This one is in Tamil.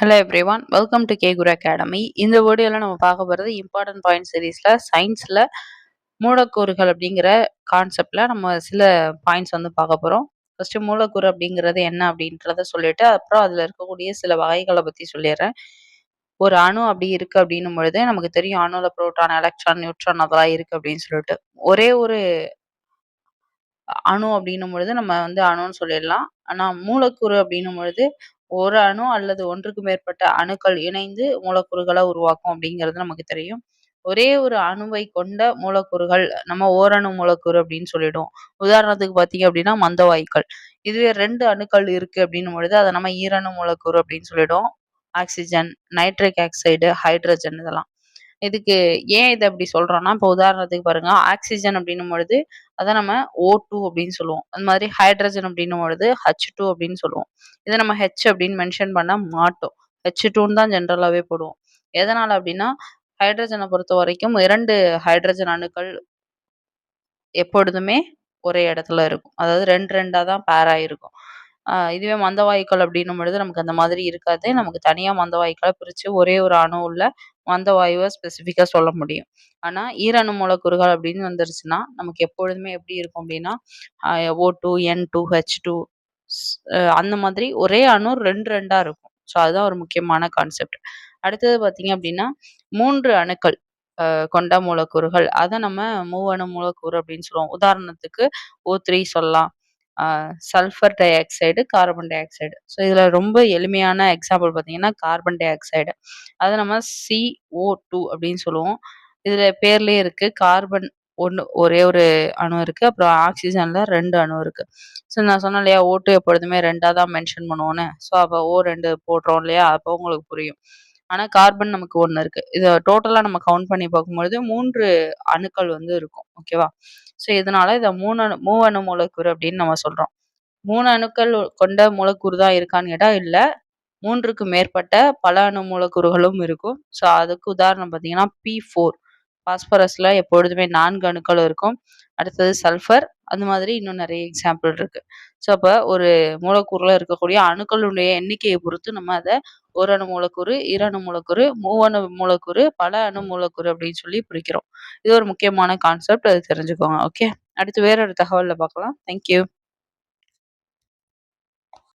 Hello everyone, welcome to K Guru academy. இந்த வீடியோல நம்ம பார்க்க போகிறது இம்பார்ட்டன்ட் பாயிண்ட் சீரீஸில் சயின்ஸில் மூலக்கூறுகள் அப்படிங்கிற கான்செப்டில் நம்ம சில பாயிண்ட்ஸ் வந்து பார்க்க போகிறோம். ஃபஸ்ட்டு மூலக்கூறு அப்படிங்கிறது என்ன அப்படின்றத சொல்லிட்டு அப்புறம் அதில் இருக்கக்கூடிய சில வகைகளை பற்றி சொல்லிடுறேன். ஒரு அணு அப்படி இருக்கு அப்படின்னும் பொழுது நமக்கு தெரியும், அணுல புரோட்டான், எலக்ட்ரான், நியூட்ரான் அதெல்லாம் இருக்கு அப்படின்னு சொல்லிட்டு. ஒரே ஒரு அணு அப்படின்னும் பொழுது நம்ம வந்து அணுன்னு சொல்லிடலாம். ஆனா மூலக்கூறு அப்படின்னும் பொழுது ஒரு அணு அல்லது ஒன்றுக்கு மேற்பட்ட அணுக்கள் இணைந்து மூலக்கூறுகளா உருவாக்கும் அப்படிங்கிறது நமக்கு தெரியும். ஒரே ஒரு அணுவை கொண்ட மூலக்கூறுகள் நம்ம ஓரணு மூலக்கூறு அப்படின்னு சொல்லிடுவோம். உதாரணத்துக்கு பார்த்தீங்க அப்படின்னா மந்தவாயுக்கள். இதுவே 2 அணுக்கள் இருக்கு அப்படின்னும் பொழுது அதை நம்ம ஈரணு மூலக்கூறு அப்படின்னு சொல்லிடுவோம். ஆக்ஸிஜன், நைட்ரிக் ஆக்சைடு, ஹைட்ரஜன் இதெல்லாம். இதுக்கு ஏன் இத அப்படி சொல்றோம்னா, இப்போ உதாரணத்துக்கு பாருங்க, ஆக்ஸிஜன் அப்படின்னும் பொழுது அத நம்ம O2 அப்படின்னு சொல்லுவோம். அது மாதிரி ஹைட்ரஜன் அப்படின்னும் பொழுது H2 அப்படின்னு சொல்லுவோம். இத நம்ம H அப்படின்னு மென்ஷன் பண்ண மாட்டோம். H2ன்னு தான் ஜெனரலாவே போடுவோம். எதனால அப்படின்னா, ஹைட்ரஜன பொறுத்தவரைக்கும் 2 ஹைட்ரஜன் அணுக்கள் எப்பொழுதுமே ஒரே இடத்துல இருக்கும். அதாவது 2, 2ஆ தான் பேர் ஆயிருக்கும். இதுவே மந்தவாயுக்கள் அப்படின்னும் பொழுது நமக்கு அந்த மாதிரி இருக்காது. நமக்கு தனியா மந்தவாயுக்கள பிரிச்சு ஒரே ஒரு அணு உள்ள மந்தவாயுவ ஸ்பெசிஃபிக்கா சொல்ல முடியும். ஆனா, ஈரணு மூலக்கூறுகள் அப்படின்னு வந்துருச்சுன்னா, நமக்கு எப்பொழுதுமே எப்படி இருக்கும் அப்படின்னா, O2, N2, H2 அந்த மாதிரி ஒரே அணு 2, 2ஆ இருக்கும். ஸோ அதுதான் ஒரு முக்கியமான கான்செப்ட். அடுத்தது பார்த்தீங்க அப்படின்னா, 3 அணுக்கள் கொண்ட மூலக்கூறுகள். அத நம்ம மூவணு மூலக்கூறு அப்படின்னு சொல்லுவோம். உதாரணத்துக்கு O3 சொல்லலாம். Uh sulphur dioxide, carbon dioxide. So இதுல ரொம்ப எளிமையான எக்ஸாம்பிள் பார்த்தீங்கன்னா, கார்பன் டை ஆக்சைடு. அத நம்ம CO2 அப்படின்னு சொல்லுவோம். இதுல பேர்லயே இருக்கு. கார்பன் 1 ஒரே ஒரு அணு இருக்கு. அப்புறம் ஆக்ஸிஜன்ல 2 அணு இருக்கு. ஸோ நான் சொன்னேன் இல்லையா, O2 எப்பொழுதுமே 2ஆ தான் மென்ஷன் பண்ணுவோம்னு. ஸோ அப்ப O2 போடுறோம் இல்லையா, அப்போ உங்களுக்கு புரியும். ஆனா கார்பன் நமக்கு 1 இருக்கு. இத டோட்டலா நம்ம கவுண்ட் பண்ணி பார்க்கும்பொழுது 3 அணுக்கள் வந்து இருக்கும். ஓகேவா? ஸோ இதனால இத மூவணு மூலக்கூறு அப்படின்னு நம்ம சொல்றோம். 3 அணுக்கள் கொண்ட மூலக்கூறு தான் இருக்கான்னு கேட்டா இல்ல. 3க்கு மேற்பட்ட பல அணு மூலக்கூறுகளும் இருக்கும். ஸோ அதுக்கு உதாரணம் பார்த்தீங்கன்னா, P4 பாஸ்பரஸ்ல எப்பொழுதுமே 4 அணுக்கள் இருக்கும். அடுத்தது சல்ஃபர், அந்த மாதிரி இன்னும் நெறைய எக்ஸாம்பிள் இருக்கு. ஸோ அப்ப ஒரு மூலக்கூறுல இருக்கக்கூடிய அணுக்களுடைய எண்ணிக்கைய பொறுத்து நம்ம அத ஓரணு மூலக்கூறு, ஈரணு மூலக்கூறு, மூவணு மூலக்கூறு, பல அணு மூலக்கூறு அப்படின்னு சொல்லி பிரிக்கிறோம். இது ஒரு முக்கியமான கான்செப்ட். அது தெரிஞ்சுக்கோங்க. ஓகே. அடுத்து வேற ஒரு தகவல்ல பார்க்கலாம். Thank you.